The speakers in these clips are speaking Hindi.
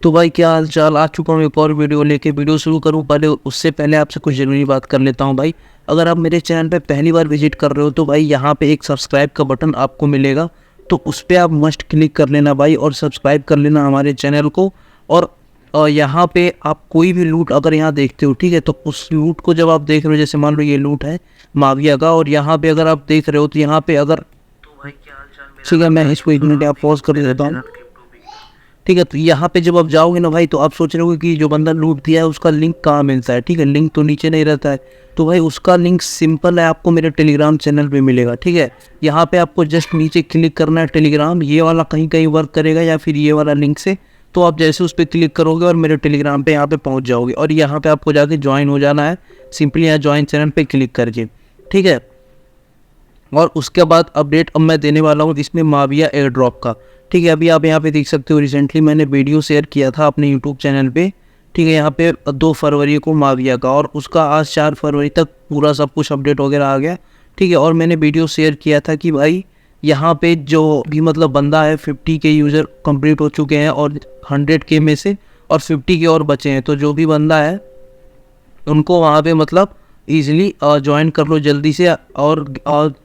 तो भाई क्या हाल चाल। आ चुका हूँ एक और वीडियो लेके। वीडियो शुरू करूँ पहले उससे पहले आपसे कुछ ज़रूरी बात कर लेता हूँ भाई। अगर आप मेरे चैनल पे पहली बार विजिट कर रहे हो तो भाई यहाँ पे एक सब्सक्राइब का बटन आपको मिलेगा, तो उस पर आप मस्ट क्लिक कर लेना भाई और सब्सक्राइब कर लेना हमारे चैनल को। और यहाँ पे आप कोई भी लूट अगर यहाँ देखते हो, ठीक है, तो उस लूट को जब आप देख रहे हो, जैसे मान लो ये लूट है माविया का, और यहाँ पे अगर आप देख रहे हो तो यहाँ पे अगर, ठीक है, मैं इसको 1 मिनट आप पॉज कर देता हूँ, ठीक है। तो यहाँ पे जब आप जाओगे ना भाई, तो आप सोच रहे हो कि जो बंदा लूट दिया है उसका लिंक कहाँ मिलता है, ठीक है। लिंक तो नीचे नहीं रहता है, तो भाई उसका लिंक सिंपल है, आपको मेरे टेलीग्राम चैनल पे मिलेगा, ठीक है। यहाँ पे आपको जस्ट नीचे क्लिक करना है टेलीग्राम, ये वाला कहीं कहीं वर्क करेगा या फिर ये वाला लिंक से, तो आप जैसे उस पर क्लिक करोगे और मेरे टेलीग्राम पे यहाँ पे पहुँच जाओगे, और यहाँ पे आपको जाके ज्वाइन हो जाना है, सिंपली यहाँ ज्वाइन चैनल पे क्लिक करके, ठीक है। और उसके बाद अपडेट अब मैं देने वाला हूँ इसमें माविया एयर ड्रॉप का, ठीक है। अभी आप यहाँ पे देख सकते हो, रिसेंटली मैंने वीडियो शेयर किया था अपने यूट्यूब चैनल पे, ठीक है। यहाँ पे 2 फरवरी को माविया का, और उसका आज 4 फरवरी तक पूरा सब कुछ अपडेट वगैरह आ गया, ठीक है। और मैंने वीडियो शेयर किया था कि भाई यहाँ पे जो भी मतलब बंदा है 50 के यूज़र कंप्लीट हो चुके हैं, और 100 के में से और 50 के और बचे हैं, तो जो भी बंदा है उनको वहाँ पे मतलब ईजिली ज्वाइन कर लो जल्दी से, और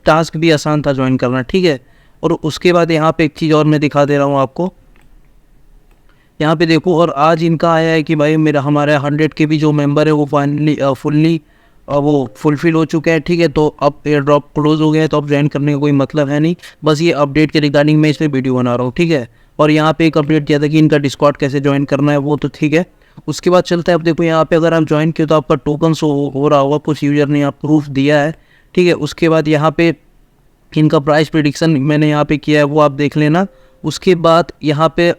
टास्क भी आसान था ज्वाइन करना, ठीक है। और उसके बाद यहाँ पे एक चीज़ और मैं दिखा दे रहा हूँ आपको, यहाँ पे देखो। और आज इनका आया है कि भाई मेरा हमारे 100 के भी जो मेंबर है वो फाइनली फुल्ली वो फुलफिल हो चुके हैं, ठीक है। तो अब एयर ड्रॉप क्लोज हो गया है, तो अब ज्वाइन करने का कोई मतलब है नहीं, बस ये अपडेट के रिगार्डिंग मैं इस पर वीडियो बना रहा हूँ, ठीक है। और यहाँ पे एक अपडेट किया था कि इनका डिस्कॉर्ड कैसे ज्वाइन करना है, वो तो ठीक है। उसके बाद चलता है, अब देखो यहाँ पे अगर आप ज्वाइन किए तो आपका टोकन शो हो रहा होगा, कुछ यूजर ने आप प्रूफ दिया है, ठीक है। उसके बाद यहाँ पे इनका प्राइस प्रिडिक्शन मैंने यहाँ पे किया है, वो आप देख लेना। उसके बाद यहाँ पे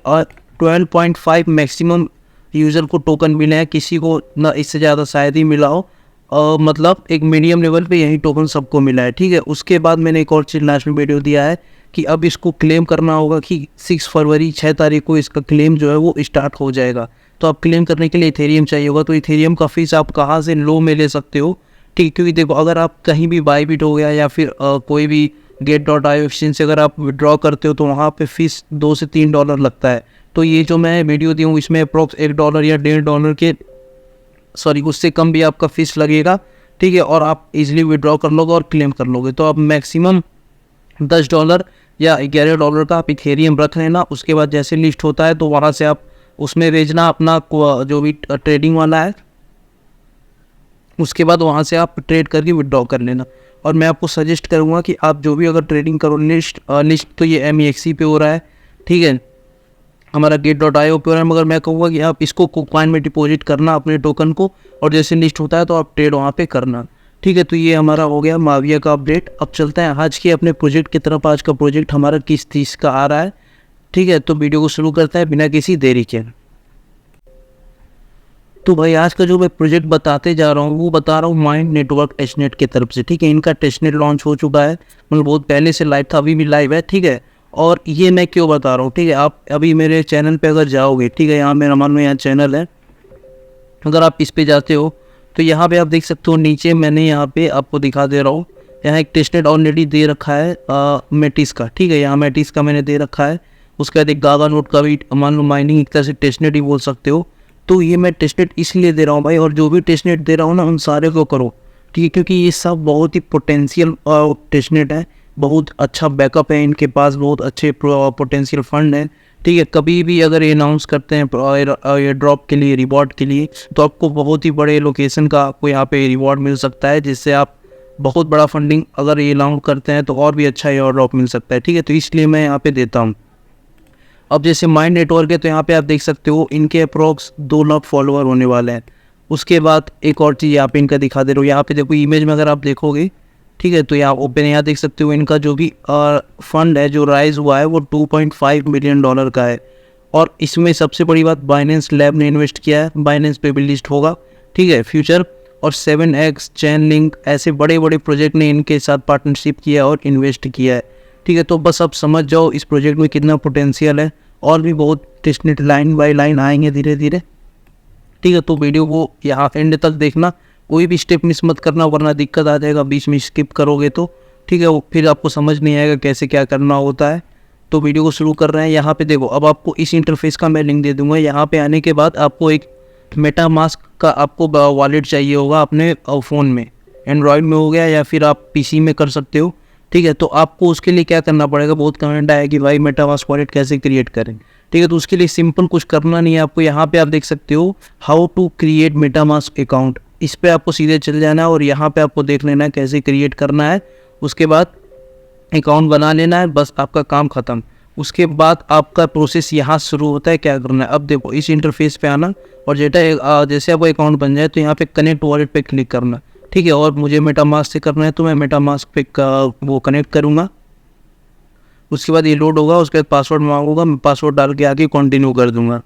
12.5 मैक्सिमम यूज़र को टोकन मिले हैं, किसी को ना इससे ज़्यादा शायद ही मिला हो, मतलब एक मीडियम लेवल पे यही टोकन सबको मिला है, ठीक है। उसके बाद मैंने एक और चीज़ लास्ट में वीडियो दिया है कि अब इसको क्लेम करना होगा कि 6 फरवरी 6 तारीख को इसका क्लेम जो है वो स्टार्ट हो जाएगा। तो आप क्लेम करने के लिए इथेरियम चाहिए होगा, तो इथेरियम का फीस आप कहाँ से लो में ले सकते हो, ठीक। क्योंकि देखो अगर आप कहीं भी बाईबिट हो गया या फिर कोई भी get.io एक्सचेंज से अगर आप विड्रॉ करते हो तो वहाँ पे फीस $2 से $3 लगता है। तो ये जो मैं वीडियो दी हूँ इसमें अप्रोक्स $1 या $1.5 के, सॉरी, उससे कम भी आपका फीस लगेगा, ठीक है। और आप इजीली विड्रॉ कर लोगे और क्लेम कर लोगे। तो आप मैक्सिमम $10 या $11 का आप इथेरियम रख लेना। उसके बाद जैसे लिस्ट होता है तो वहाँ से आप उसमें भेजना अपना जो भी ट्रेडिंग वाला है, उसके बाद वहाँ से आप ट्रेड करके विड्रॉ कर लेना। और मैं आपको सजेस्ट करूँगा कि आप जो भी अगर ट्रेडिंग करो, लिस्ट तो ये MEXC पे हो रहा है, ठीक है, हमारा get.io पे हो रहा है, मगर मैं कहूँगा कि आप इसको कॉइन में डिपॉजिट करना अपने टोकन को, और जैसे लिस्ट होता है तो आप ट्रेड वहाँ पे करना, ठीक है। तो ये हमारा हो गया माविया का अपडेट। अब चलते हैं आज के अपने प्रोजेक्ट की तरफ। आज का प्रोजेक्ट हमारा किस चीज़ का आ रहा है, ठीक है। तो वीडियो को शुरू करते हैं बिना किसी देरी के। तो भाई आज का जो मैं प्रोजेक्ट बताते जा रहा हूँ वो बता रहा हूँ माइंड नेटवर्क टेस्टनेट की तरफ से, ठीक है। इनका टेस्टनेट लॉन्च हो चुका है, मतलब बहुत पहले से लाइव था, अभी भी लाइव है, ठीक है। और ये मैं क्यों बता रहा हूँ, ठीक है। आप अभी मेरे चैनल पे अगर जाओगे, ठीक है, यहाँ मेरा मान लो यहाँ चैनल है, अगर आप इस पे जाते हो तो यहाँ पे आप देख सकते हो नीचे मैंने यहाँ पे आपको दिखा दे रहा हूँ, यहाँ एक टेस्टनेट ऑलरेडी दे रखा है मेटिस का, ठीक है। यहाँ मेटिस का मैंने दे रखा है। उसके बाद एक गागा नोट का भी मान लो माइनिंग एक तरह से टेस्टनेट ही बोल सकते हो। तो ये मैं टेस्टनेट इसलिए दे रहा हूँ भाई, और जो भी टेस्टनेट दे रहा हूँ ना उन सारे को करो, ठीक है, क्योंकि ये सब बहुत ही पोटेंशियल टेस्टनेट है, बहुत अच्छा बैकअप है इनके पास, बहुत अच्छे पोटेंशियल फंड है, ठीक है। कभी भी अगर ये अनाउंस करते हैं एयर ड्रॉप के लिए, रिवॉर्ड के लिए, तो आपको बहुत ही बड़े लोकेशन का आपको यहाँ पे रिवॉर्ड मिल सकता है, जिससे आप बहुत बड़ा फंडिंग अगर ये अनाउंस करते हैं तो और भी अच्छा एयर ड्रॉप मिल सकता है, ठीक है। तो इसलिए मैं यहाँ पे देता हूँ। अब जैसे माइंड नेटवर्क है तो यहाँ पे आप देख सकते हो इनके अप्रोक्स 2 लाख फॉलोअर होने वाले हैं। उसके बाद एक और चीज़ यहाँ पे इनका दिखा दे रहा हूँ, यहाँ पे देखो इमेज में अगर आप देखोगे, ठीक है, तो यहाँ ओपन यहाँ देख सकते हो इनका जो भी फंड है जो राइज हुआ है वो $2.5 मिलियन का है। और इसमें सबसे बड़ी बात, बाइनेंस लैब ने इन्वेस्ट किया है, बाइनेंस पे भी लिस्ट होगा, ठीक है, फ्यूचर। और 7x चैन लिंक ऐसे बड़े बड़े प्रोजेक्ट ने इनके साथ पार्टनरशिप किया और इन्वेस्ट किया है, ठीक है। तो बस अब समझ जाओ इस प्रोजेक्ट में कितना पोटेंशियल है, और भी बहुत टेस्टनेट लाइन बाय लाइन आएंगे धीरे धीरे, ठीक है। तो वीडियो को यहाँ एंड तक देखना, कोई भी स्टेप मिस मत करना, वरना दिक्कत आ जाएगा, बीच में स्किप करोगे तो, ठीक है, वो फिर आपको समझ नहीं आएगा कैसे क्या करना होता है। तो वीडियो को शुरू कर रहे हैं। यहाँ पे देखो, अब आपको इस इंटरफेस का मैं लिंक दे दूंगा। यहाँ पे आने के बाद आपको एक मेटामास्क का आपको वॉलेट चाहिए होगा अपने फ़ोन में, एंड्रॉयड में हो गया या फिर आप पीसी में कर सकते हो, ठीक है। तो आपको उसके लिए क्या करना पड़ेगा, बहुत कमेंट आया कि भाई मेटामास्क वॉलेट कैसे क्रिएट करें, ठीक है। तो उसके लिए सिंपल कुछ करना नहीं है आपको। यहाँ पे आप देख सकते हो how to create MetaMask account, इस पर आपको सीधे चल जाना है और यहाँ पे आपको देख लेना है कैसे क्रिएट करना है। उसके बाद अकाउंट बना लेना है, बस आपका काम ख़त्म। उसके बाद आपका प्रोसेस यहाँ शुरू होता है क्या करना है। अब देखो इस इंटरफेस पे आना और जैसे आपका अकाउंट बन जाए तो यहाँ पे कनेक्ट वॉलेट पे क्लिक करना, ठीक है। और मुझे मेटामास्क से करना है तो मैं मेटामास्क पे वो कनेक्ट करूँगा। उसके बाद ये लोड होगा, उसके बाद पासवर्ड मांगूंगा, मैं पासवर्ड डाल के आगे कंटिन्यू कर दूंगा,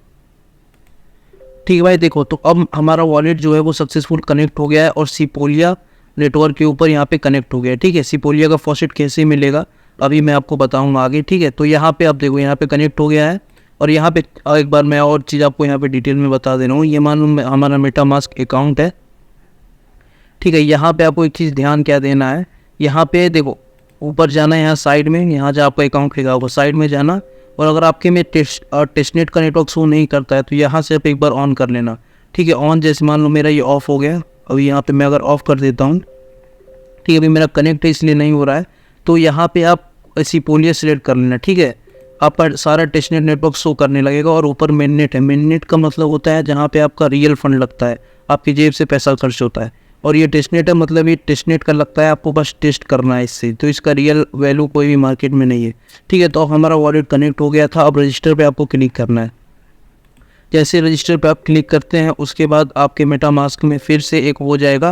ठीक है भाई। देखो तो अब हमारा वॉलेट जो है वो सक्सेसफुल कनेक्ट हो गया है और सिपोलिया नेटवर्क के ऊपर यहाँ पे कनेक्ट हो गया है, ठीक है। सिपोलिया का फॉसेट कैसे मिलेगा अभी मैं आपको बताऊंगा आगे, ठीक है। तो यहाँ पे आप देखो यहाँ पे कनेक्ट हो गया है और यहाँ पे एक बार मैं और चीज़ आपको यहाँ पे डिटेल में बता दे रहा हूँ। ये मालूम हमारा मेटामास्क अकाउंट है, ठीक है। यहाँ पे आपको एक चीज़ ध्यान क्या देना है, यहाँ पे देखो ऊपर जाना है, यहाँ साइड में, यहाँ जो आपका अकाउंट लिखा होगा साइड में जाना। और अगर आपके में टेस्टनेट का नेटवर्क शो नहीं करता है तो यहाँ से आप एक बार ऑन कर लेना, ठीक है। ऑन जैसे मान लो मेरा ये ऑफ हो गया, अभी यहाँ पे मैं अगर ऑफ कर देता हूँ, ठीक है। अभी मेरा कनेक्ट है इसलिए नहीं हो रहा है, तो यहाँ पे आप सिपोलिया सिलेक्ट कर लेना, ठीक है। आपका सारा टेस्टनेट नेटवर्क शो करने लगेगा और ऊपर मेननेट है। मेननेट का मतलब होता है जहाँ पे आपका रियल फंड लगता है, आपकी जेब से पैसा खर्च होता है। और ये टेस्टनेट है, मतलब ये टेस्टनेट का लगता है, आपको बस टेस्ट करना है इससे, तो इसका रियल वैल्यू कोई भी मार्केट में नहीं है, ठीक है। तो हमारा वॉलेट कनेक्ट हो गया था। अब रजिस्टर पे आपको क्लिक करना है। जैसे रजिस्टर पे आप क्लिक करते हैं उसके बाद आपके मेटामास्क में फिर से एक हो जाएगा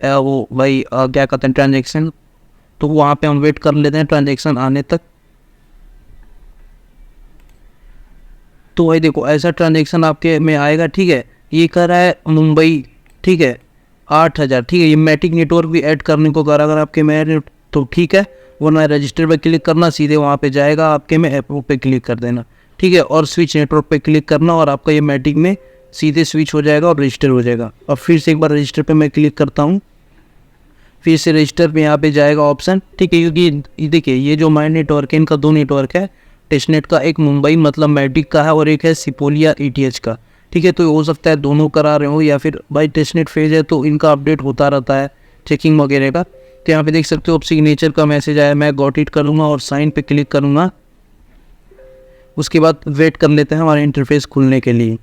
वो भाई क्या कहते हैं ट्रांजेक्शन, तो वहाँ पे हम वेट कर लेते हैं ट्रांजेक्शन आने तक। तो भाई देखो ऐसा ट्रांजेक्शन आपके में आएगा, ठीक है। ये कर रहा है मुंबई, ठीक है, 8,000, ठीक है। ये मैटिक नेटवर्क भी ऐड करने को कर अगर आपके में तो ठीक है, वरना रजिस्टर पे क्लिक करना, सीधे वहाँ पे जाएगा आपके में अप्रूव पे क्लिक कर देना, ठीक है। और स्विच नेटवर्क पे क्लिक करना और आपका ये मैटिक में सीधे स्विच हो जाएगा और रजिस्टर हो जाएगा। और फिर से एक बार रजिस्टर पे मैं क्लिक करता हूँ, फिर से रजिस्टर पे यहाँ पे जाएगा ऑप्शन, ठीक है। क्योंकि देखिए ये जो माई नेटवर्क है इनका दो नेटवर्क है टेस्टनेट का, एक मुंबई मतलब मैटिक का है और एक है सिपोलिया ETH का, ठीक है। तो हो सकता है दोनों करा रहे हो या फिर भाई टेस्टनेट फेज है तो इनका अपडेट होता रहता है चेकिंग वगैरह का। तो यहाँ पे देख सकते हो अब सिग्नेचर का मैसेज आया, मैं गॉट इट करूँगा और साइन पे क्लिक करूँगा। उसके बाद वेट कर लेते हैं हमारे इंटरफेस खुलने के लिए।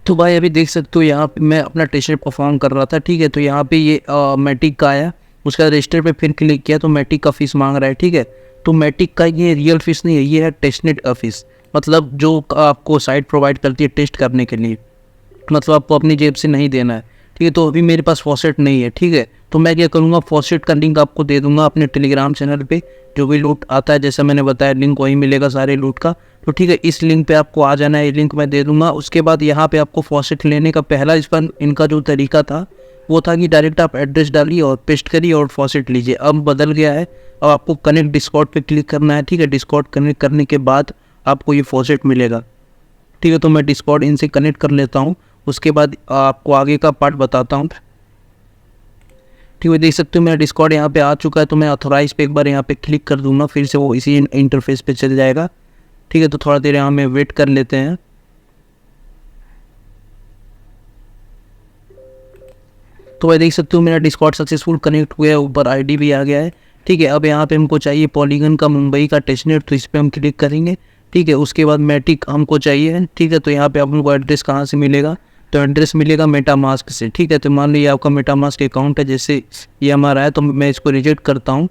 तो भाई अभी देख सकते हो यहाँ पे मैं अपना टेस्टनेट परफॉर्म कर रहा था, ठीक है। तो यहाँ पे ये मैटिक का आया, उसका रजिस्टर पे फिर क्लिक किया तो मैटिक का फीस मांग रहा है, ठीक है। तो मैटिक का ये रियल फीस नहीं है, ये है टेस्टनेट का फीस, मतलब जो आपको साइट प्रोवाइड करती है टेस्ट करने के लिए, मतलब आपको अपनी जेब से नहीं देना है, ठीक है। तो अभी मेरे पास फॉसेट नहीं है, ठीक है। तो मैं क्या करूँगा, फॉसेट का लिंक आपको दे दूंगा अपने टेलीग्राम चैनल पे। जो भी लूट आता है जैसा मैंने बताया लिंक वही मिलेगा सारे लूट का, तो ठीक है। इस लिंक पे आपको आ जाना है, ये लिंक मैं दे दूंगा। उसके बाद यहाँ पे आपको फॉसेट लेने का पहला इनका जो तरीका था वो था कि डायरेक्ट आप एड्रेस डालिए और पेस्ट करिए और फॉसेट लीजिए। अब बदल गया है, अब आपको कनेक्ट डिस्कॉर्ड पे क्लिक करना है, ठीक है। डिस्कॉर्ड कनेक्ट करने के बाद आपको ये फॉसेट मिलेगा, ठीक है। तो मैं डिस्कॉर्ड इनसे कनेक्ट कर लेता हूँ, उसके बाद आपको आगे का पार्ट बताता हूँ, ठीक है। देख सकते हो मेरा डिस्कॉर्ड यहाँ पे आ चुका है, तो मैं ऑथोराइज पे एक बार यहाँ पे क्लिक कर दूंगा, फिर से वो इसी इंटरफेस पे चल जाएगा, ठीक है। तो थोड़ा देर यहाँ में वेट कर लेते हैं। तो भाई देख सकते हो मेरा डिस्कॉर्ड सक्सेसफुल कनेक्ट हुआ है, ऊपर ID भी आ गया है, ठीक है। अब यहाँ पे हमको चाहिए पॉलीगन का मुंबई का टेस्टनेट, तो इस पर हम क्लिक करेंगे, ठीक है। उसके बाद मैटिक हमको चाहिए, ठीक है। तो यहाँ पे आपको एड्रेस कहाँ से मिलेगा, तो एड्रेस मिलेगा मेटामास्क से, ठीक है। तो मान लीजिए आपका मेटामास्क अकाउंट है, जैसे ये हमारा है, तो मैं इसको रिजेक्ट करता हूँ,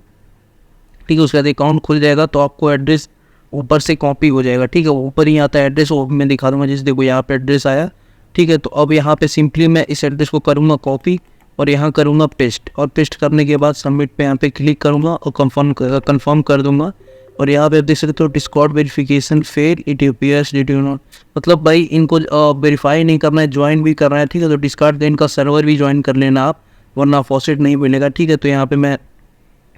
ठीक है। उसके बाद अकाउंट खुल जाएगा तो आपको एड्रेस ऊपर से कॉपी हो जाएगा, ठीक है। ऊपर ही आता है एड्रेस, वो मैं दिखा दूँगा, जैसे देखो यहाँ पे एड्रेस आया, ठीक है। तो अब यहाँ पे सिंपली मैं इस एड्रेस को करूँगा कॉपी और यहाँ करूँगा पेस्ट, और पेस्ट करने के बाद सबमिट पे यहाँ पे क्लिक करूँगा और कंफर्म कर दूँगा। और यहाँ पे आप देख सकते हो Discord verification fail, it appears did you not, मतलब भाई इनको वेरीफाई नहीं करना है, ज्वाइन भी करना है, ठीक है। तो डिस्कॉर्ड दे इनका सर्वर भी ज्वाइन कर लेना आप, वरना फॉसेट नहीं मिलेगा, ठीक है। तो यहाँ पे मैं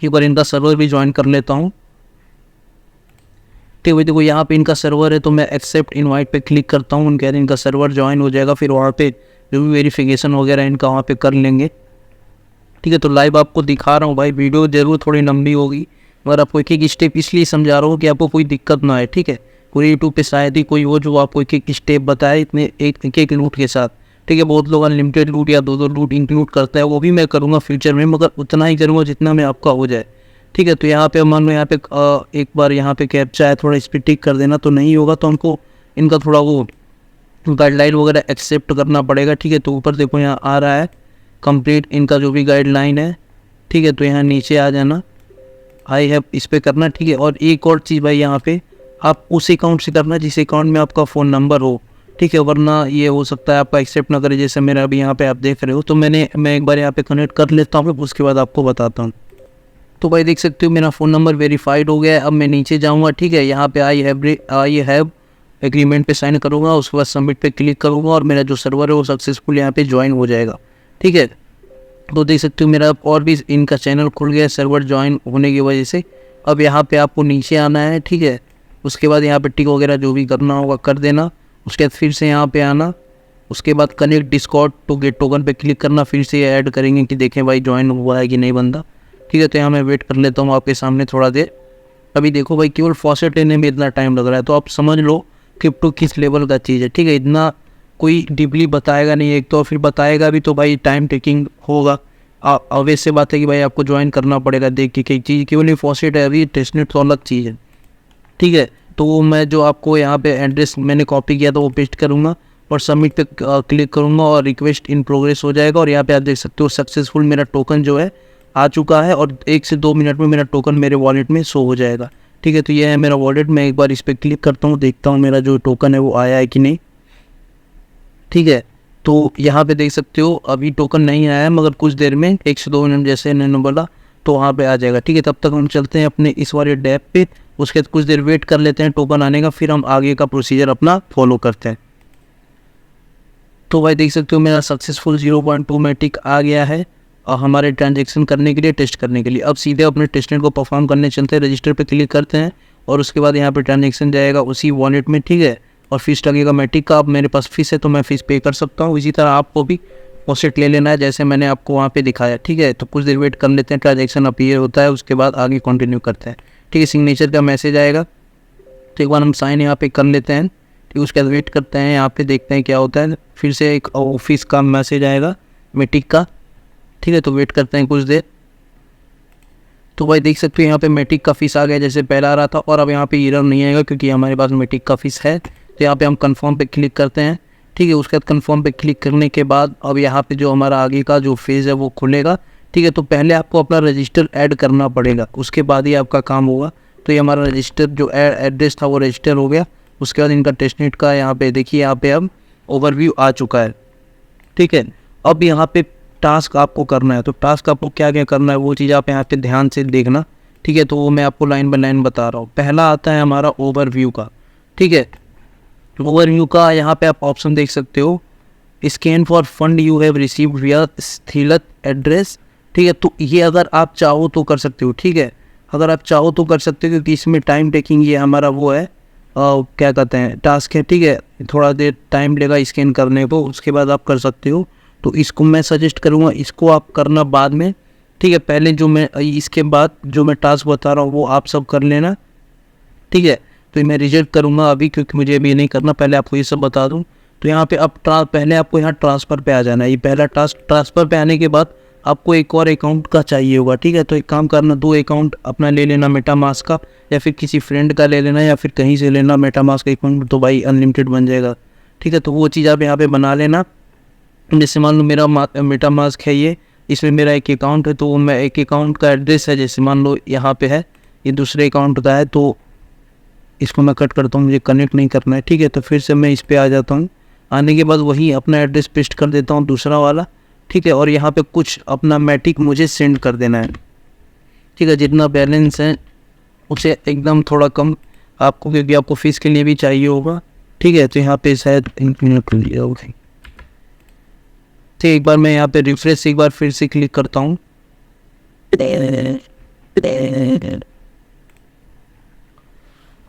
एक बार इनका सर्वर भी ज्वाइन कर लेता हूँ, ठीक है। देखो यहाँ पे इनका सर्वर है, तो मैं एक्सेप्ट इनवाइट पे क्लिक करता हूँ, उनके इनका सर्वर ज्वाइन हो जाएगा, फिर वहाँ पे जो भी वेरिफिकेशन वगैरह इनका वहाँ पे कर लेंगे, ठीक है। तो लाइव आपको दिखा रहा हूँ भाई, वीडियो ज़रूर थोड़ी लंबी होगी, मगर आपको एक एक स्टेप इसलिए समझा रहा हूँ कि आपको कोई दिक्कत ना आए, ठीक है। पूरे यूट्यूब पे शायद ही कोई हो जो आपको एक एक स्टेप बताए इतने एक लूट के साथ, ठीक है। बहुत लोग अनलिमिटेड लूट या दो लूट इंक्लूड करता है, वो भी मैं करूँगा फ्यूचर में, मगर उतना ही करूँगा जितना में आपका हो जाए, ठीक है। तो यहाँ पे मान लो यहाँ पे एक बार यहाँ पे कैप्चा है, थोड़ा इस पर टिक कर देना, तो नहीं होगा तो हमको इनका थोड़ा वो गाइडलाइन वगैरह एक्सेप्ट करना पड़ेगा, ठीक है। तो ऊपर देखो यहाँ आ रहा है कंप्लीट इनका जो भी गाइडलाइन है, ठीक है। तो यहाँ नीचे आ जाना, आई हैव इस पर करना, ठीक है। और एक और चीज़ भाई, यहाँ पे आप उस अकाउंट से करना जिस अकाउंट में आपका फ़ोन नंबर हो, ठीक है। वरना ये हो सकता है आपका एक्सेप्ट ना करे, जैसे मेरा अभी यहाँ पे आप देख रहे हो। तो मैं एक बार यहाँ पे कनेक्ट कर लेता हूँ, उसके बाद आपको बताता हूँ। तो भाई देख सकते हो मेरा फ़ोन नंबर वेरीफाइड हो गया है। अब मैं नीचे जाऊँगा, ठीक है। यहाँ पे आई हैव एग्रीमेंट पे साइन करूँगा, उसके बाद सबमिट पे क्लिक करूँगा और मेरा जो सर्वर है वो सक्सेसफुल यहाँ पे ज्वाइन हो जाएगा, ठीक है। तो देख सकते हो मेरा और भी इनका चैनल खुल गया सर्वर ज्वाइन होने की वजह से। अब यहाँ पे आपको नीचे आना है, ठीक है। उसके बाद यहाँ पे टिक वगैरह जो भी करना होगा कर देना। उसके बाद फिर से यहाँ पे आना, उसके बाद connect Discord to get token पे क्लिक करना। फिर से ऐड करेंगे कि देखें भाई ज्वाइन हुआ है कि नहीं बंदा, ठीक है। तो यहाँ मैं वेट कर लेता हूँ आपके सामने थोड़ा देर। अभी देखो भाई केवल फॉसेट लेने में इतना टाइम लग रहा है, तो आप समझ लो क्रिप्टो किस लेवल का चीज़ है, ठीक है। इतना कोई डीपली बताएगा नहीं, एक तो फिर बताएगा भी तो भाई टाइम टेकिंग होगा। ऑब्वियस से बात है कि भाई आपको ज्वाइन करना पड़ेगा देख के कई चीज़, केवल ये फॉसेट है, अभी टेस्टनेट तो अलग चीज़ है, ठीक है। तो वो मैं जो आपको यहाँ पे एड्रेस मैंने कॉपी किया था वो पेस्ट करूँगा और सबमिट पे क्लिक करूँगा और रिक्वेस्ट इन प्रोग्रेस हो जाएगा। और यहाँ पे आप देख सकते हो सक्सेसफुल मेरा टोकन जो है आ चुका है और 1 से 2 मिनट में मेरा टोकन मेरे वॉलेट में शो हो जाएगा, ठीक है। तो ये है मेरा वॉलेट। मैं एक बार इस पर क्लिक करता हूँ, देखता हूँ मेरा जो टोकन है वो आया है कि नहीं, ठीक है। तो यहाँ पे देख सकते हो अभी टोकन नहीं आया है, मगर कुछ देर में 1 से 2 मिनट जैसे इन्होंने बोला तो वहाँ पे आ जाएगा, ठीक है। तब तक हम चलते हैं अपने इस वाले डैप पे, उसके बाद कुछ देर वेट कर लेते हैं टोकन आने का, फिर हम आगे का प्रोसीजर अपना फॉलो करते हैं। तो भाई देख सकते हो मेरा सक्सेसफुल 0.2 में टिक आ गया है और हमारे ट्रांजेक्शन करने के लिए, टेस्ट करने के लिए। अब सीधे अपने टेस्टनेट को परफॉर्म करने चलते हैं, रजिस्टर पे क्लिक करते हैं और उसके बाद यहाँ पे ट्रांजेक्शन जाएगा उसी वॉलेट में, ठीक है। और फीस लगेगा मैटिक का। अब मेरे पास फीस है तो मैं फीस पे कर सकता हूँ। इसी तरह आपको भी पॉसेट ले लेना है जैसे मैंने आपको वहाँ पे दिखाया, ठीक है। तो कुछ देर वेट कर लेते हैं, ट्रांजेक्शन अपीयर होता है, उसके बाद आगे कंटिन्यू करते हैं, ठीक है। सिग्नेचर का मैसेज आएगा तो एक बार हम साइन यहाँ पे कर लेते हैं, ठीक है। उसके बाद वेट करते हैं, यहाँ पे देखते हैं क्या होता है। फिर से एक ऑफिस का मैसेज आएगा मैटिक का, ठीक है। तो वेट करते हैं कुछ देर। तो भाई देख सकते हो यहाँ पे मैटिक का फीस आ गया जैसे पहला आ रहा था, और अब यहाँ पे एरर नहीं आएगा क्योंकि हमारे पास मैटिक का फीस है। तो यहाँ पे हम कंफर्म पे क्लिक करते हैं, ठीक है। उसके बाद कंफर्म पे क्लिक करने के बाद अब यहाँ पे जो हमारा आगे का जो फेज़ है वो खुलेगा, ठीक है। तो पहले आपको अपना रजिस्टर ऐड करना पड़ेगा, उसके बाद ही आपका काम होगा। तो ये हमारा रजिस्टर जो एड्रेस था वो रजिस्टर हो गया। उसके बाद इनका टेस्टनेट का यहाँ पे देखिए, यहाँ पे अब ओवरव्यू आ चुका है, ठीक है। अब यहाँ पे टास्क आपको करना है, तो टास्क आपको क्या क्या करना है वो चीज़ आप यहाँ पे ध्यान से देखना, ठीक है। तो वो मैं आपको लाइन बाय लाइन बता रहा हूँ। पहला आता है हमारा ओवरव्यू का, ठीक है। ओवरव्यू का यहाँ पे आप ऑप्शन देख सकते हो, scan for fund you have received विया स्थिलत एड्रेस, ठीक है। तो ये अगर आप चाहो तो कर सकते हो, ठीक है। अगर आप चाहो तो कर सकते हो क्योंकि इसमें टाइम टेकिंग ये हमारा वो है क्या कहते हैं टास्क है, ठीक है। थोड़ा देर टाइम लेगा स्कैन करने को, उसके बाद आप कर सकते हो। तो इसको मैं सजेस्ट करूँगा, इसको आप करना बाद में, ठीक है। पहले जो मैं इसके बाद जो मैं टास्क बता रहा हूँ वो आप सब कर लेना, ठीक है। तो मैं रिजेक्ट करूँगा अभी क्योंकि मुझे अभी नहीं करना, पहले आपको ये सब बता दूँ। तो यहाँ पे अब पहले आपको यहाँ ट्रांसफ़र पे आ जाना है। ये पहला टास्क, ट्रांसफ़र पे आने के बाद आपको एक और अकाउंट का चाहिए होगा, ठीक है। तो एक काम करना, 2 अकाउंट अपना ले लेना मेटामास्क का, या फिर किसी फ्रेंड का ले लेना, या फिर कहीं से लेना मेटामास्क का अकाउंट, तो भाई अनलिमिटेड बन जाएगा, ठीक है। तो वो चीज़ आप यहाँ पे बना लेना। जैसे मान लो मेरा मेटामास्क है ये, इसमें मेरा एक अकाउंट है, तो मैं एक अकाउंट का एड्रेस है, जैसे मान लो यहाँ पे है, ये दूसरे अकाउंट का है, तो इसको मैं कट करता हूँ, मुझे कनेक्ट नहीं करना है, ठीक है। तो फिर से मैं इस पर आ जाता हूँ, आने के बाद वही अपना एड्रेस पेस्ट कर देता हूँ दूसरा वाला, ठीक है। और यहाँ पे कुछ अपना मैटिक मुझे सेंड कर देना है, ठीक है। जितना बैलेंस है उसे एकदम थोड़ा कम आपको, क्योंकि आपको फीस के लिए भी चाहिए होगा, ठीक है। तो यहाँ पे शायद इंक्लूड लिया होगा, ठीक। एक बार मैं यहाँ पे रिफ्रेश एक बार फिर से क्लिक करता हूँ।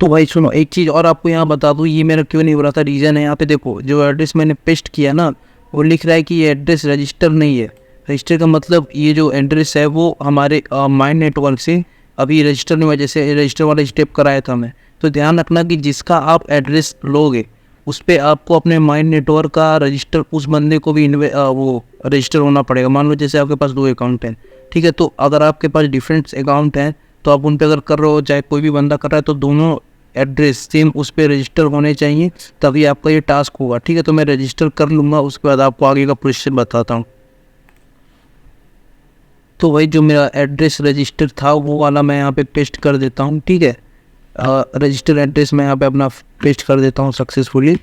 तो भाई सुनो एक चीज़ और आपको यहाँ बता दूँ, ये मेरा क्यों नहीं हो रहा था, रीज़न है यहाँ पे देखो, जो एड्रेस मैंने पेस्ट किया ना वो लिख रहा है कि ये एड्रेस रजिस्टर नहीं है। रजिस्टर का मतलब ये जो एड्रेस है वो हमारे माइन नेटवर्क से अभी रजिस्टर में जैसे रजिस्टर वाला स्टेप कराया था मैं, तो ध्यान रखना कि जिसका आप एड्रेस लोगे उस पर आपको अपने माइंड नेटवर्क का रजिस्टर उस बंदे को भी वो रजिस्टर होना पड़ेगा। मान लो जैसे आपके पास 2 अकाउंट हैं, ठीक है, तो अगर आपके पास डिफरेंट अकाउंट हैं तो आप उन पर अगर कर रहे हो, चाहे कोई भी बंदा कर रहा है, तो दोनों एड्रेस सेम उस पर रजिस्टर होने चाहिए, तभी आपका ये टास्क होगा। ठीक है, तो मैं रजिस्टर कर लूँगा, उसके बाद आपको आगे का प्रोसेस बताता हूँ। तो भाई जो मेरा एड्रेस रजिस्टर था वो वाला मैं यहाँ पे पेस्ट कर देता हूँ। ठीक है, रजिस्टर एड्रेस मैं यहाँ पे अपना पेस्ट कर देता हूँ सक्सेसफुली।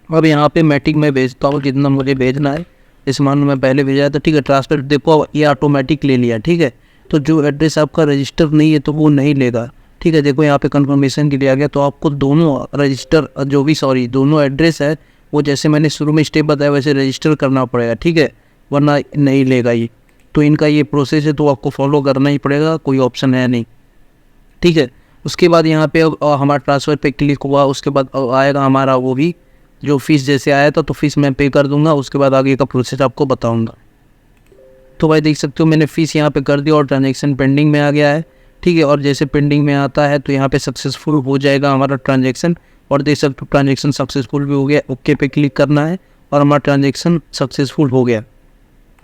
अब यहाँ पे मैटिक में भेजता हूँ जितना मुझे भेजना है। इस मान में पहले भेजा था, ठीक है, ट्रांसफर देखो ये ऑटोमेटिक ले लिया। ठीक है, तो जो एड्रेस आपका रजिस्टर नहीं है तो वो नहीं लेगा। ठीक है, देखो यहाँ पे कंफर्मेशन के लिए आ गया, तो आपको दोनों रजिस्टर दोनों एड्रेस है वो जैसे मैंने शुरू में स्टेप बताया वैसे रजिस्टर करना पड़ेगा। ठीक है, वरना नहीं लेगा ये। तो इनका ये प्रोसेस है, तो आपको फॉलो करना ही पड़ेगा, कोई ऑप्शन है नहीं। ठीक है, उसके बाद यहाँ पे हमारा ट्रांसफ़र पे क्लिक हुआ, उसके बाद आएगा हमारा वो भी जो फीस जैसे आया था, तो फीस मैं पे कर दूंगा, उसके बाद आगे का प्रोसेस आपको बताऊंगा। तो भाई देख सकते हो मैंने फ़ीस यहाँ पे कर दिया और ट्रांजैक्शन पेंडिंग में आ गया है। ठीक है, और जैसे पेंडिंग में आता है तो यहाँ पे सक्सेसफुल हो जाएगा हमारा ट्रांजैक्शन, और देख सकते हो ट्रांजैक्शन सक्सेसफुल भी हो गया। ओके पे क्लिक करना है और हमारा ट्रांजैक्शन सक्सेसफुल हो गया।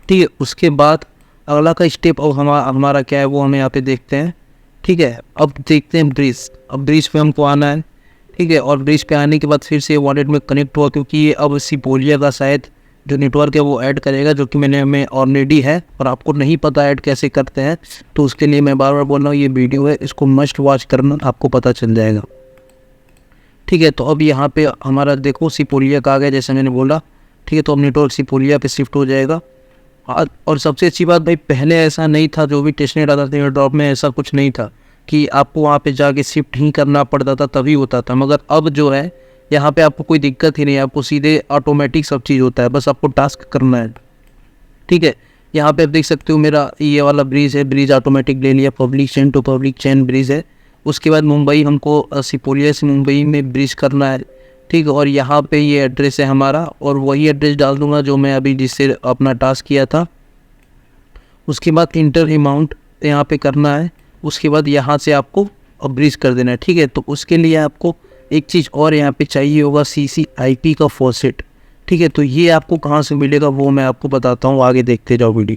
ठीक है, उसके बाद अगला का स्टेप अब हमारा क्या है वो हमें यहाँ पे देखते हैं। ठीक है, अब देखते हैं ब्रिज। अब ब्रिज पे हमको आना है। ठीक है, और ब्रिज पे आने के बाद फिर से वॉलेट में कनेक्ट हुआ, क्योंकि ये अब सिपोलिया का शायद जो नेटवर्क है वो ऐड करेगा, जो कि मैंने ऑलरेडी है और आपको नहीं पता ऐड कैसे करते हैं। तो उसके लिए मैं बार बार बोल रहा हूँ, ये वीडियो है, इसको मस्ट वॉच करना, आपको पता चल जाएगा। ठीक है, तो अब यहाँ पे हमारा देखो सिपोलिया का आ गया जैसे मैंने बोला। ठीक है, तो अब नेटवर्क सिपोलिया पे शिफ्ट हो जाएगा। और सबसे अच्छी बात भाई, पहले ऐसा नहीं था, जो भी टेस्टनेट आता था एयर ड्रॉप में ऐसा कुछ नहीं था कि आपको वहाँ पे जाके शिफ्ट ही करना पड़ता था तभी होता था। मगर अब जो है यहाँ पे आपको कोई दिक्कत ही नहीं है, आपको सीधे ऑटोमेटिक सब चीज़ होता है, बस आपको टास्क करना है। ठीक है, यहाँ पे आप देख सकते हो मेरा ये वाला ब्रिज है, ब्रिज ऑटोमेटिक ले लिया, public chain to public chain bridge है। उसके बाद मुंबई हमको सिपोलिया से मुंबई में ब्रिज करना है। ठीक है, और यहाँ पे ये एड्रेस है हमारा, और वही एड्रेस डाल दूंगा जो मैं अभी जिससे अपना टास्क किया था। उसके बाद इंटर अमाउंट यहाँ पे करना है, उसके बाद यहाँ से आपको ब्रिज कर देना है। ठीक है, तो उसके लिए आपको एक चीज़ और यहाँ पे चाहिए होगा, CCIP का फॉसेट। ठीक है, तो ये आपको कहाँ से मिलेगा वो मैं आपको बताता हूँ, आगे देखते जाओ वीडियो।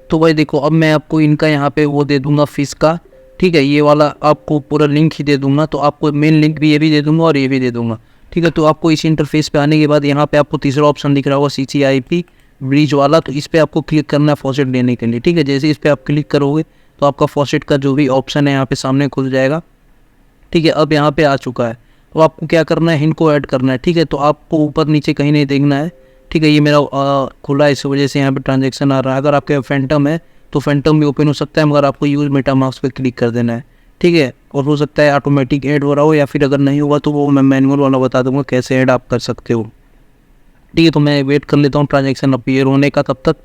तो भाई देखो, अब मैं आपको इनका यहाँ पे वो दे दूंगा फीस का। ठीक है, ये वाला आपको पूरा लिंक ही दे दूंगा, तो आपको मेन लिंक भी ये भी दे दूंगा और ये भी दे दूंगा। ठीक है, तो आपको इस इंटरफेस पे आने के बाद यहाँ पे आपको तीसरा ऑप्शन दिख रहा होगा CCIP ब्रिज वाला, तो इस पर आपको क्लिक करना है फॉसेट लेने के लिए। ठीक है, जैसे इस पर आप क्लिक करोगे तो आपका फॉसेट का जो भी ऑप्शन है यहाँ पे सामने खुल जाएगा। ठीक है, अब यहाँ पे आ चुका है, तो आपको क्या करना है, इनको ऐड करना है। ठीक है, तो आपको ऊपर नीचे कहीं नहीं देखना है। ठीक है, ये मेरा खुला है, इस वजह से यहाँ पे ट्रांजैक्शन आ रहा है। अगर आपके फैंटम है तो फैंटम भी ओपन हो सकता है, मगर आपको यूज़ मेटामास्क पे क्लिक कर देना है। ठीक है, और हो सकता है ऑटोमेटिक ऐड हो रहा हो, या फिर अगर नहीं हुआ तो वो मैं मैनुअल वाला बता दूंगा कैसे ऐड आप कर सकते हो। ठीक है, तो मैं वेट कर लेता हूँ ट्रांजैक्शन अपीयर होने का तब तक।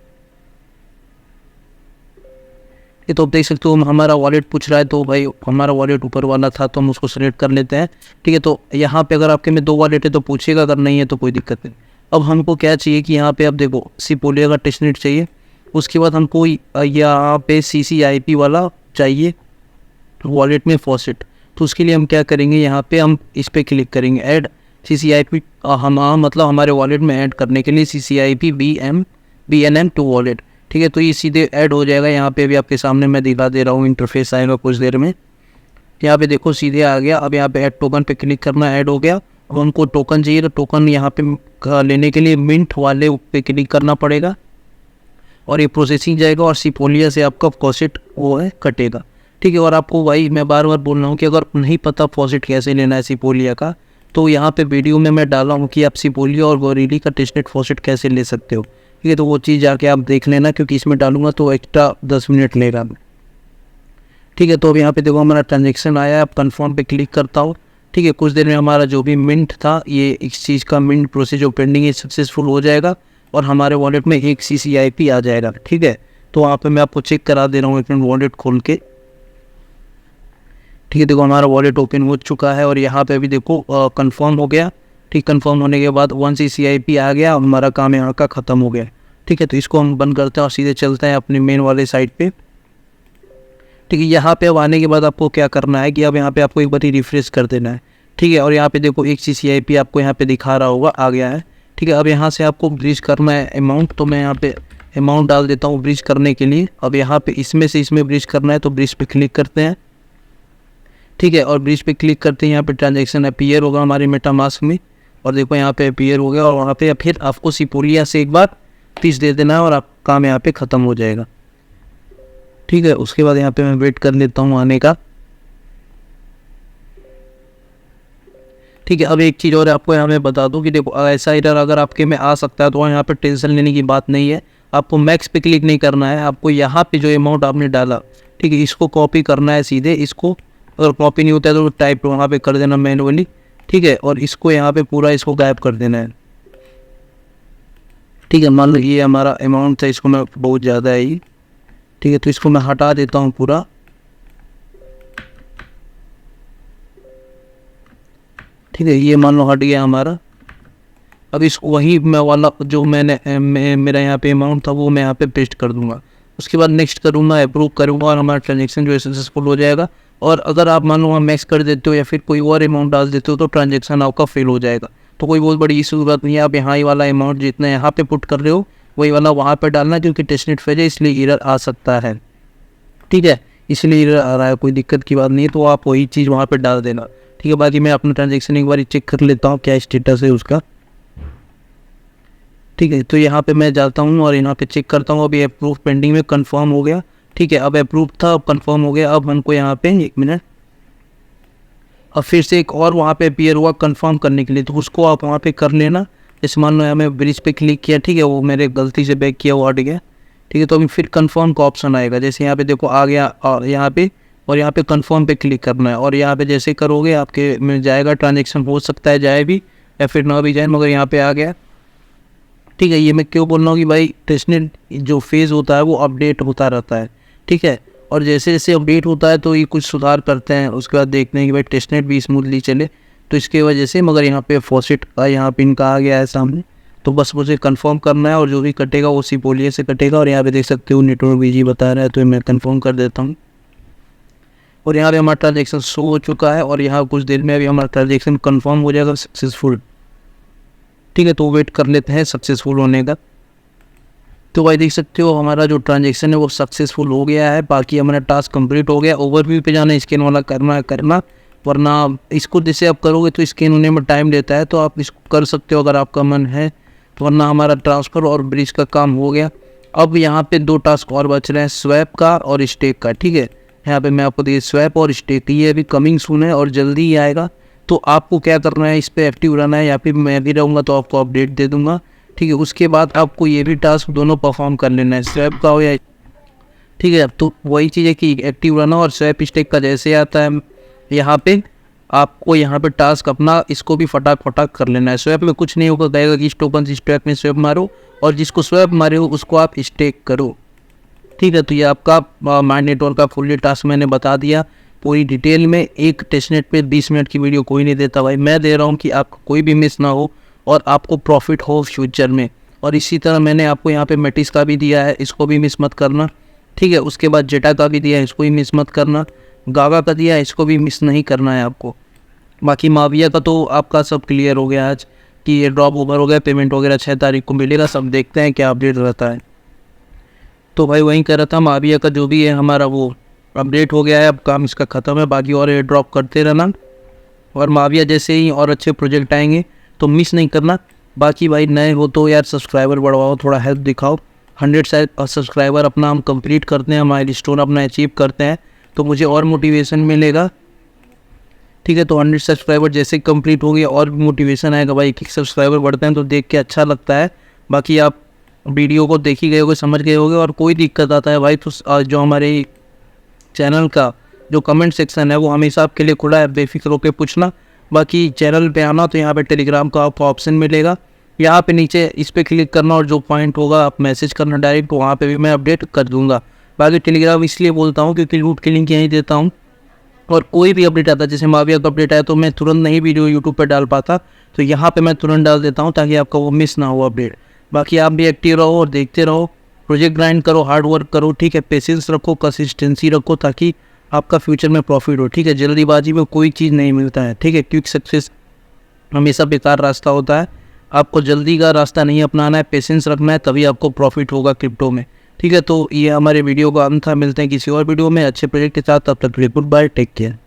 ये तो आप देख सकते हो हमारा वॉलेट पूछ रहा है, तो भाई हमारा वॉलेट ऊपर वाला था तो हम उसको सेलेक्ट कर लेते हैं। ठीक है, तो यहाँ पे अगर आपके में 2 वॉलेट है तो पूछेगा, अगर नहीं है तो कोई दिक्कत नहीं। अब हमको क्या चाहिए कि यहाँ पे आप देखो सिपोलिया का टेस्टनेट चाहिए, उसके बाद हमको यहाँ पे CCIP वाला चाहिए वॉलेट में फॉसेट। तो उसके लिए हम क्या करेंगे, यहाँ पे हम इस पर क्लिक करेंगे ऐड CCIP, मतलब हमारे वॉलेट में ऐड करने के लिए CCIP BNM टू वॉलेट। ठीक है, तो ये सीधे ऐड हो जाएगा। यहाँ पे भी आपके सामने मैं दिखा दे रहा हूँ, इंटरफेस आएगा कुछ देर में। यहाँ पे देखो सीधे आ गया। अब यहाँ पे ऐड टोकन पे क्लिक करना, ऐड हो गया। अब हमको टोकन चाहिए, तो टोकन यहाँ पे लेने के लिए मिंट वाले पे क्लिक करना पड़ेगा और ये प्रोसेसिंग जाएगा और सिपोलिया से आपका फॉसेट वो है कटेगा। ठीक है, और आपको भाई मैं बार बार बोल रहा हूँ कि अगर नहीं पता फॉसेट कैसे लेना है सिपोलिया का, तो यहाँ पे वीडियो में मैं डाला हूँ कि आप सिपोलिया और गोरिल्ला का टेस्टनेट फॉसेट कैसे ले सकते हो। ठीक है, तो वो चीज़ जाके आप देख लेना, क्योंकि इसमें डालूंगा तो एक्स्ट्रा 10 मिनट लेगा। ठीक है, तो अब यहाँ पे देखो हमारा ट्रांजेक्शन आया है, अब कन्फर्म पे क्लिक करता हूँ। ठीक है, कुछ देर में हमारा जो भी मिंट था, ये इस चीज़ का मिंट प्रोसेस जो पेंडिंग है सक्सेसफुल हो जाएगा और हमारे वॉलेट में एक CCIP आ जाएगा। ठीक है, तो वहाँ पे मैं आपको चेक करा दे रहा हूँ एक मिनट वॉलेट खोल के। ठीक है, देखो हमारा वॉलेट ओपन हो चुका है और यहाँ पे अभी देखो कंफर्म हो गया। ठीक, कंफर्म होने के बाद 1 CCIP आ गया, हमारा काम यहाँ का ख़त्म हो गया। ठीक है, तो इसको हम बंद करते हैं और सीधे चलते हैं अपने मेन वाले साइट पे। ठीक है, यहाँ पे अब आने के बाद आपको क्या करना है कि अब यहाँ पे आपको एक बार रिफ्रेश कर देना है। ठीक है, और यहाँ पे देखो XCCIP आपको यहाँ पे दिखा रहा होगा, आ गया है। ठीक है, अब यहाँ से आपको ब्रिज करना है अमाउंट, तो मैं यहाँ पे अमाउंट डाल देता हूँ ब्रिज करने के लिए। अब यहाँ पे इसमें से इसमें ब्रिज करना है तो ब्रिज पे क्लिक करते हैं। ठीक है, और ब्रिज पे क्लिक करते हैं, यहाँ पे ट्रांजेक्शन अपीयर होगा हमारे मेटामास्क में, और देखो यहाँ पे अपीयर हो गया। और वहाँ पे फिर आपको सिपोलिया से एक बार फीस दे देना है और आप काम यहाँ पे ख़त्म हो जाएगा। ठीक है, उसके बाद यहाँ पे मैं वेट कर लेता हूँ आने का। ठीक है, अब एक चीज़ और आपको यहाँ मैं बता दूँ कि देखो ऐसा एरर अगर आपके में आ सकता है तो यहाँ पे टेंशन लेने की बात नहीं है। आपको मैक्स पे क्लिक नहीं करना है, आपको यहाँ पे जो अमाउंट आपने डाला, ठीक है, इसको कॉपी करना है सीधे। इसको अगर कॉपी नहीं होता है तो टाइप वहाँ पे कर देना मैनुअली। ठीक है, और इसको यहाँ पे पूरा इसको गायब कर देना है। ठीक है, मान लो ये हमारा अमाउंट था, इसको मैं बहुत ज़्यादा है ये। ठीक है, तो इसको मैं हटा देता हूँ पूरा। ठीक है, ये मान लो हट गया हमारा। अब इस वही मैं वाला जो मेरा यहाँ पे अमाउंट था वो मैं यहाँ पे पेस्ट कर दूंगा। उसके बाद नेक्स्ट करूँगा, अप्रूव करूँगा और हमारा ट्रांजेक्शन जो है सक्सेसफुल हो जाएगा। और अगर आप मान लो वहाँ मैक्स कर देते हो या फिर कोई और अमाउंट डाल देते हो तो ट्रांजेक्शन आपका फेल हो जाएगा। तो कोई बहुत बड़ी इशू बात नहीं है, आप यहाँ ही वाला अमाउंट जितना यहाँ पे पुट कर रहे हो वही वाला वहाँ पर डालना, क्योंकि टेस्टनेट फेज है इसलिए एरर आ सकता है। ठीक है, इसलिए एरर आ रहा है, कोई दिक्कत की बात नहीं है, तो आप वही चीज़ वहाँ पर डाल देना। ठीक है, बाकी मैं अपना ट्रांजेक्शन एक बार चेक कर लेता हूँ क्या स्टेटस है उसका। ठीक है, तो यहाँ पे मैं जाता हूँ और यहाँ पे चेक करता हूँ। अभी अप्रूव पेंडिंग में कंफर्म हो गया। ठीक है, अब अप्रूव था, अब कंफर्म हो गया। अब हमको यहाँ पे 1 मिनट, अब फिर से एक और वहाँ पे अपीयर हुआ कंफर्म करने के लिए, तो उसको आप वहाँ पे कर लेना। जैसे मान लो मैं ब्रिज पे क्लिक किया, ठीक है, वो मेरे गलती से बैक किया, वो हट गया। ठीक है, तो अभी फिर कंफर्म का ऑप्शन आएगा, जैसे यहाँ पे देखो आ गया, और यहाँ पे कंफर्म पे क्लिक करना है। और यहाँ पे जैसे करोगे आपके मिल जाएगा ट्रांजेक्शन, हो सकता है जाए भी या फिर ना भी जाए, मगर यहाँ पे आ गया। ठीक है, ये मैं क्यों बोल रहा हूँ कि भाई टेस्टनेट जो फेज़ होता है वो अपडेट होता रहता है। ठीक है, और जैसे जैसे अपडेट होता है तो ये कुछ सुधार करते हैं, उसके बाद देखते हैं कि भाई टेस्टनेट भी स्मूथली चले, तो इसके वजह से। मगर यहाँ पे फॉसेट का यहाँ पे इनका आ गया है सामने, तो बस मुझे कंफर्म करना है और जो भी कटेगा वो सिपोलिया से कटेगा। और यहाँ पे देख सकते हो नेटवर्क बिजी बता रहा है, तो मैं कंफर्म कर देता हूँ। और यहाँ पे हमारा ट्रांजेक्शन शो हो चुका है और यहाँ कुछ देर में अभी हमारा ट्रांजेक्शन कंफर्म हो जाएगा सक्सेसफुल। ठीक है, तो वेट कर लेते हैं सक्सेसफुल होने का। तो भाई देख सकते हो हमारा जो ट्रांजेक्शन है वो सक्सेसफुल हो गया है। बाकी हमारा टास्क कंप्लीट हो गया। ओवरव्यू पे जाना, स्कैन वाला करना, वरना इसको जैसे आप करोगे तो स्कैन होने में टाइम लेता है, तो आप इसको कर सकते हो अगर आपका मन है। तो वरना हमारा ट्रांसफ़र और ब्रिज का काम हो गया। अब यहाँ पे 2 टास्क और बच रहे हैं, स्वैप का और स्टेक का। ठीक है, यहाँ पे मैं आपको देखिए स्वैप और स्टेक, ये अभी कमिंग सून है और जल्दी ही आएगा। तो आपको क्या करना है, इस पर एक्टिव रहना है, या फिर मैं भी रहूँगा तो आपको अपडेट दे दूँगा। ठीक है, उसके बाद आपको ये भी टास्क दोनों परफॉर्म कर लेना है, स्वैप का हो या। ठीक है, तो वही चीज़ है कि एक्टिव रहना। और स्वैप स्टेक का जैसे आता है यहाँ पे, आपको यहाँ पे टास्क अपना इसको भी फटाक कर लेना है। स्वैप में कुछ नहीं होगा, कहेगा कि टोकन स्टेक में स्वैप मारो, और जिसको स्वैप मारे हो उसको आप स्टेक करो। ठीक है, तो ये आपका माइंड नेटवर्क का फुल्ली टास्क मैंने बता दिया पूरी डिटेल में। एक टेस्टनेट पे 20 मिनट की वीडियो कोई नहीं देता भाई, मैं दे रहा हूँ कि आपको कोई भी मिस ना हो और आपको प्रॉफिट हो फ्यूचर में। और इसी तरह मैंने आपको यहाँ पे मेटिस का भी दिया है, इसको भी मिस मत करना। ठीक है, उसके बाद जेटा का भी दिया है, इसको भी मिस मत करना। गागा का दिया है, इसको भी मिस नहीं करना है आपको। बाकी माविया का तो आपका सब क्लियर हो गया आज कि ये ड्रॉप ओवर हो गया, पेमेंट वगैरह 6 तारीख को मिलेगा। सब देखते हैं क्या अपडेट रहता है। तो भाई वहीं कह रहा था, माविया का जो भी है हमारा वो अपडेट हो गया है, अब काम इसका ख़त्म है। बाकी और एयर ड्रॉप करते रहना, और माविया जैसे ही और अच्छे प्रोजेक्ट आएंगे तो मिस नहीं करना। बाकी भाई नए हो तो यार सब्सक्राइबर बढ़वाओ, थोड़ा हेल्प दिखाओ। 100 सब्सक्राइबर अपना हम कंप्लीट करते हैं, माइलस्टोन अपना अचीव करते हैं, तो मुझे और मोटिवेशन मिलेगा। ठीक है, तो 100 सब्सक्राइबर जैसे कंप्लीट हो गया और भी मोटिवेशन आएगा भाई। 1 सब्सक्राइबर बढ़ते हैं तो देख के अच्छा लगता है। बाकी आप वीडियो को देख ही गए होगे, समझ गए होगे। और कोई दिक्कत आता है भाई तो जो हमारे चैनल का जो कमेंट सेक्शन है वो हमेशा आपके लिए खुला है, बेफिक्र होकर पूछना। बाकी चैनल पे आना तो यहाँ पे टेलीग्राम का आपको ऑप्शन मिलेगा, यहाँ पे नीचे इस पर क्लिक करना और जो पॉइंट होगा आप मैसेज करना डायरेक्ट, तो वहाँ पे भी मैं अपडेट कर दूँगा। बाकी टेलीग्राम इसलिए बोलता हूँ क्योंकि लूट की लिंक यहीं देता हूँ, और कोई भी अपडेट आता है, जैसे माविया का अपडेट आया तो मैं तुरंत नहीं वीडियो यूट्यूब पर डाल पाता, तो यहाँ पर मैं तुरंत डाल देता हूँ ताकि आपका वो मिस ना हो अपडेट। बाकी आप भी एक्टिव रहो और देखते रहो। प्रोजेक्ट ग्राइंड करो, हार्ड वर्क करो, ठीक है, पेशेंस रखो, कंसिस्टेंसी रखो, ताकि आपका फ्यूचर में प्रॉफिट हो, ठीक है। जल्दीबाजी में कोई चीज़ नहीं मिलता है, ठीक है। क्विक सक्सेस हमेशा बेकार रास्ता होता है। आपको जल्दी का रास्ता नहीं अपनाना है, पेशेंस रखना है, तभी आपको प्रॉफिट होगा क्रिप्टो में, ठीक है। तो ये हमारे वीडियो का अंत था, मिलते हैं किसी और वीडियो में अच्छे प्रोजेक्ट के साथ, तब तक गुड बाय, टेक केयर।